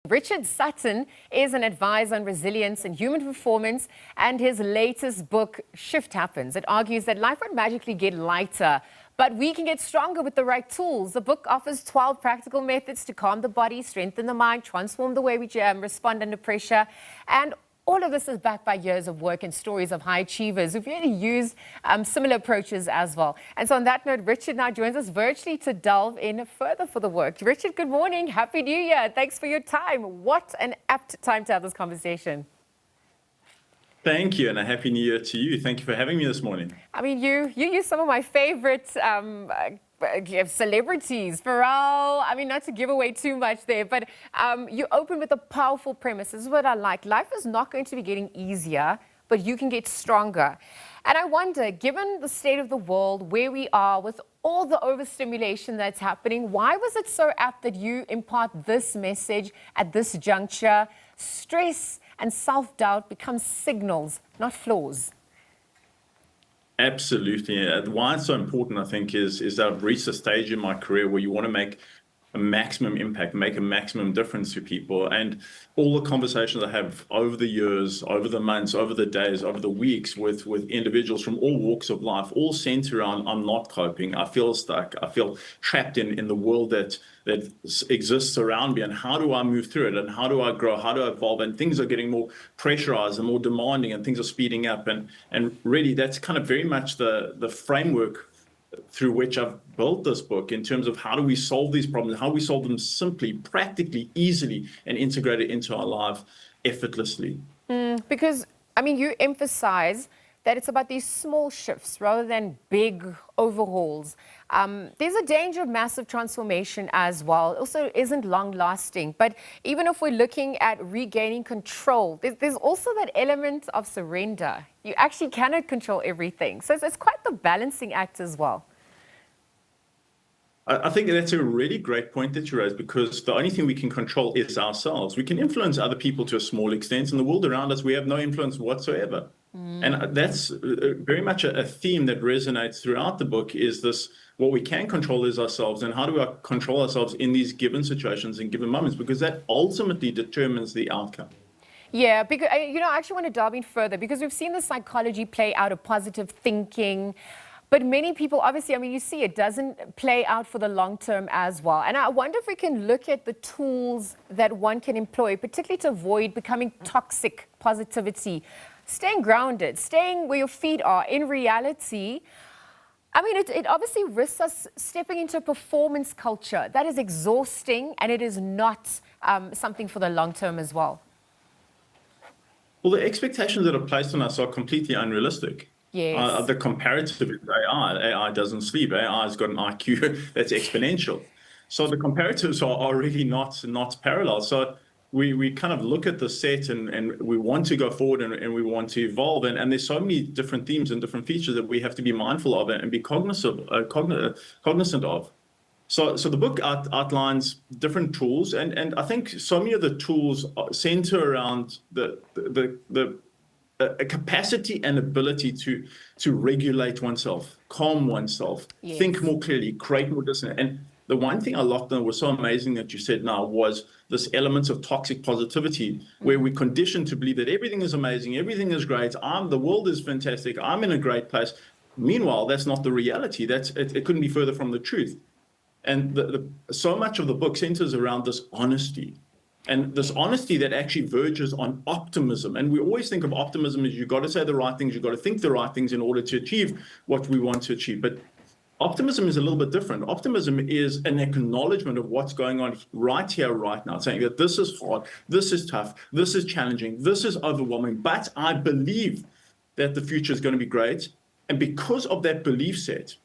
Richard Sutton is an advisor on resilience and human performance, and his latest book, Shift Happens. It argues that life won't magically get lighter, but we can get stronger with the right tools. The book offers 12 practical methods to calm the body, strengthen the mind, transform the way we respond under pressure, and all of this is backed by years of work and stories of high achievers who've really used similar approaches as well. And so on that note, Richard now joins us virtually to delve in further for the work. Richard, good morning. Happy New Year. Thanks for your time. What an apt time to have this conversation. Thank you, and a happy New Year to you. Thank you for having me this morning. I mean, you use some of my favorite celebrities. Pharrell, I mean, not to give away too much there, but you open with a powerful premise. This is what I like. Life is not going to be getting easier, but you can get stronger. And I wonder, given the state of the world, where we are with all the overstimulation that's happening, why was it so apt that you impart this message at this juncture? Stress and self-doubt become signals, not flaws. Absolutely. Why it's so important, I think, is that I've reached a stage in my career where you want to make a maximum impact, make a maximum difference to people. And all the conversations I have over the years, over the months, over the days, over the weeks with individuals from all walks of life, all center around, I'm not coping, I feel stuck, I feel trapped in the world that exists around me, and how do I move through it, and how do I grow, how do I evolve, and things are getting more pressurized and more demanding, and things are speeding up, and really that's kind of very much the framework through which I've built this book in terms of how do we solve these problems, how do we solve them simply, practically, easily, and integrate it into our life effortlessly. Because, I mean, you emphasize that it's about these small shifts rather than big overhauls. There's a danger of massive transformation as well. It also isn't long lasting. But even if we're looking at regaining control, there's also that element of surrender. You actually cannot control everything. So it's quite the balancing act as well. I think that's a really great point that you raised, because the only thing we can control is ourselves. We can influence other people to a small extent. In the world around us, we have no influence whatsoever. And that's very much a theme that resonates throughout the book, is this: what we can control is ourselves, and how do we control ourselves in these given situations and given moments, because that ultimately determines the outcome. Yeah, because, I actually want to delve in further, because we've seen the psychology play out of positive thinking. But many people, obviously, I mean, you see it doesn't play out for the long term as well. And I wonder if we can look at the tools that one can employ, particularly to avoid becoming toxic positivity, staying grounded, staying where your feet are. In reality, I mean, it obviously risks us stepping into a performance culture that is exhausting, and it is not something for the long term as well. Well, the expectations that are placed on us are completely unrealistic. Yes. The comparative is AI. AI doesn't sleep. AI has got an IQ that's exponential. So the comparatives are really not parallel. So we kind of look at the set and we want to go forward and we want to evolve. And there's so many different themes and different features that we have to be mindful of and be cognizant of. So the book outlines different tools, and I think so many of the tools center around a capacity and ability to regulate oneself, calm oneself, Yes. think more clearly, create more distance. And the one thing I locked on was so amazing that you said now was this element of toxic positivity, where we're conditioned to believe that everything is amazing, everything is great, the world is fantastic, I'm in a great place. Meanwhile, that's not the reality. It couldn't be further from the truth. And so much of the book centers around this honesty. And this honesty that actually verges on optimism. And we always think of optimism as you've got to say the right things, you've got to think the right things in order to achieve what we want to achieve. But optimism is a little bit different. Optimism is an acknowledgement of what's going on right here, right now, saying that this is hard, this is tough, this is challenging, this is overwhelming, but I believe that the future is going to be great. And because of that belief set,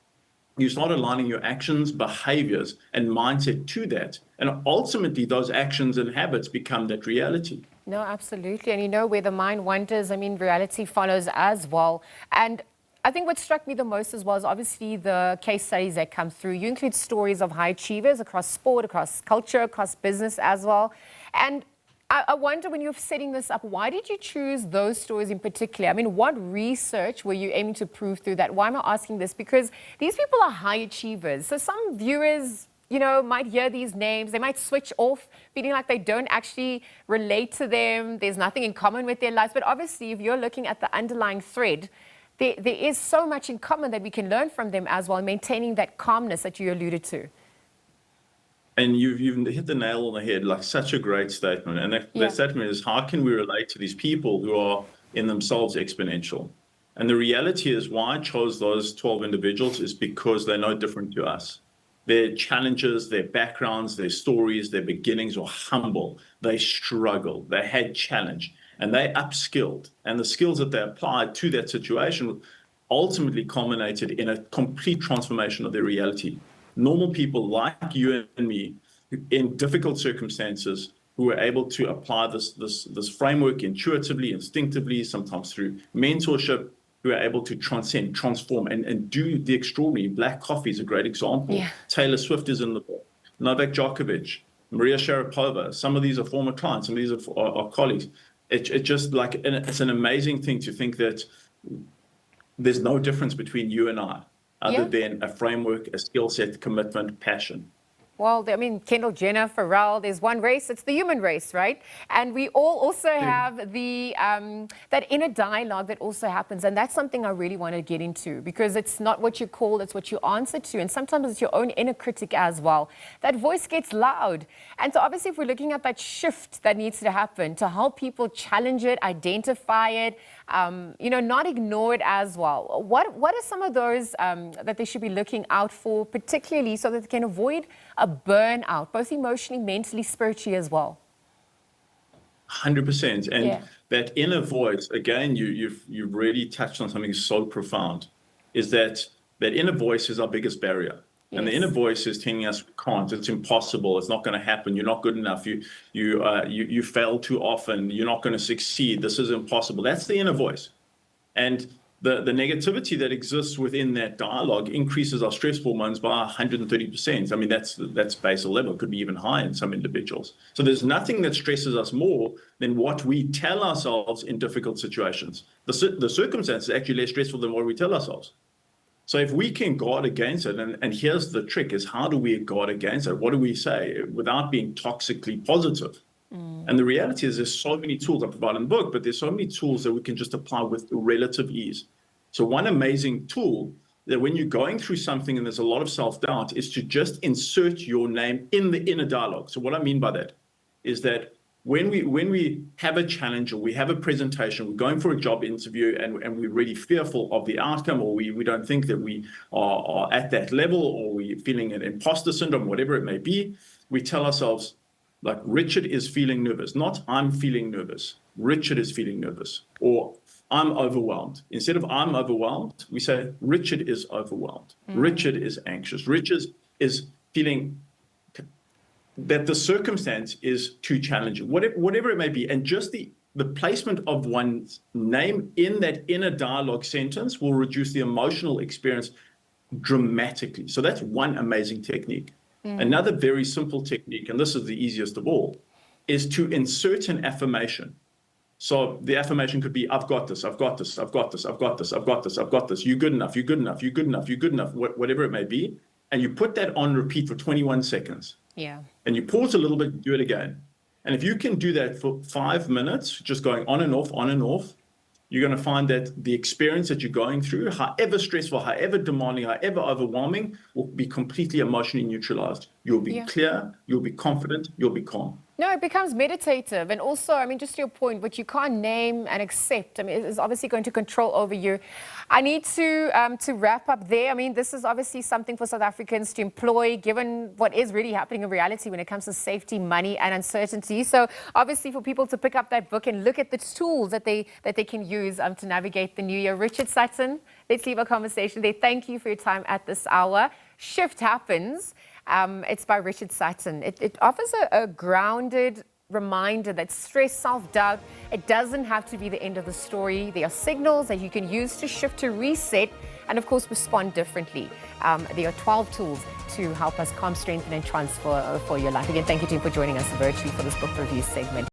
you start aligning your actions, behaviors, and mindset to that. And ultimately, those actions and habits become that reality. No, absolutely. And where the mind wanders, I mean, reality follows as well. And I think what struck me the most as well is obviously the case studies that come through. You include stories of high achievers across sport, across culture, across business as well. And I wonder, when you're setting this up, why did you choose those stories in particular? I mean, what research were you aiming to prove through that? Why am I asking this? Because these people are high achievers. So some viewers, might hear these names. They might switch off, feeling like they don't actually relate to them. There's nothing in common with their lives. But obviously, if you're looking at the underlying thread, there is so much in common that we can learn from them as well, maintaining that calmness that you alluded to. And you've hit the nail on the head, like such a great statement. And that statement is, how can we relate to these people who are in themselves exponential? And the reality is, why I chose those 12 individuals is because they're no different to us. Their challenges, their backgrounds, their stories, their beginnings were humble. They struggled, they had challenge, and they upskilled. And the skills that they applied to that situation ultimately culminated in a complete transformation of their reality. Normal people like you and me, in difficult circumstances, who were able to apply this framework intuitively, instinctively, sometimes through mentorship, who are able to transcend, transform, and do the extraordinary. Black coffee is a great example. Yeah. Taylor Swift is in the book. Novak Djokovic, Maria Sharapova. Some of these are former clients. Some of these are colleagues. It's just like, it's an amazing thing to think that there's no difference between you and I, other than a framework, a skill set, commitment, passion. Well, I mean, Kendall Jenner, Pharrell, there's one race, it's the human race, right? And we all also have the that inner dialogue that also happens. And that's something I really want to get into, because it's not what you call, it's what you answer to. And sometimes it's your own inner critic as well. That voice gets loud. And so obviously, if we're looking at that shift that needs to happen to help people challenge it, identify it, not ignore it as well. What are some of those that they should be looking out for, particularly so that they can avoid a burnout, both emotionally, mentally, spiritually as well? 100%. And that inner voice, again, you've really touched on something so profound, is that inner voice is our biggest barrier. Yes. And the inner voice is telling us we can't, it's impossible, it's not going to happen, you're not good enough, you fail too often, you're not going to succeed, this is impossible. That's the inner voice. And the negativity that exists within that dialogue increases our stress hormones by 130%. I mean, that's basal level, it could be even higher in some individuals. So there's nothing that stresses us more than what we tell ourselves in difficult situations. The circumstance is actually less stressful than what we tell ourselves. So if we can guard against it, and here's the trick, is how do we guard against it? What do we say without being toxically positive? And the reality is there's so many tools I provide in the book, but there's so many tools that we can just apply with relative ease. So one amazing tool that when you're going through something and there's a lot of self-doubt is to just insert your name in the inner dialogue. So what I mean by that is that when we have a challenge or we have a presentation, we're going for a job interview and we're really fearful of the outcome, or we don't think that we are at that level, or we're feeling an imposter syndrome, whatever it may be, we tell ourselves, like, Richard is feeling nervous, not I'm feeling nervous. Richard is feeling nervous, or I'm overwhelmed. Instead of I'm overwhelmed, we say Richard is overwhelmed. Richard is anxious. Richard is feeling that the circumstance is too challenging, whatever it may be. And just the placement of one's name in that inner dialogue sentence will reduce the emotional experience dramatically. So that's one amazing technique. Another very simple technique, and this is the easiest of all, is to insert an affirmation. So the affirmation could be, I've got this, I've got this, I've got this, I've got this, I've got this, I've got this, you're good enough, you're good enough, you're good enough, you're good enough, whatever it may be. And you put that on repeat for 21 seconds. Yeah. And you pause a little bit, do it again. And if you can do that for 5 minutes, just going on and off, you're going to find that the experience that you're going through, however stressful, however demanding, however overwhelming, will be completely emotionally neutralized. You'll be clear, you'll be confident, you'll be calm. No, it becomes meditative. And also, I mean, just to your point, what you can't name and accept, I mean, is obviously going to control over you. I need to wrap up there. I mean, this is obviously something for South Africans to employ, given what is really happening in reality when it comes to safety, money, and uncertainty. So obviously for people to pick up that book and look at the tools that they can use to navigate the new year. Richard Sutton, let's leave our conversation there. Thank you for your time at this hour. Shift Happens. It's by Richard Sutton. It offers a grounded reminder that stress, self-doubt, it doesn't have to be the end of the story. There are signals that you can use to shift, to reset, and of course respond differently. There are 12 tools to help us calm, strengthen, and transfer for your life. Again, thank you, team, for joining us virtually for this book review segment.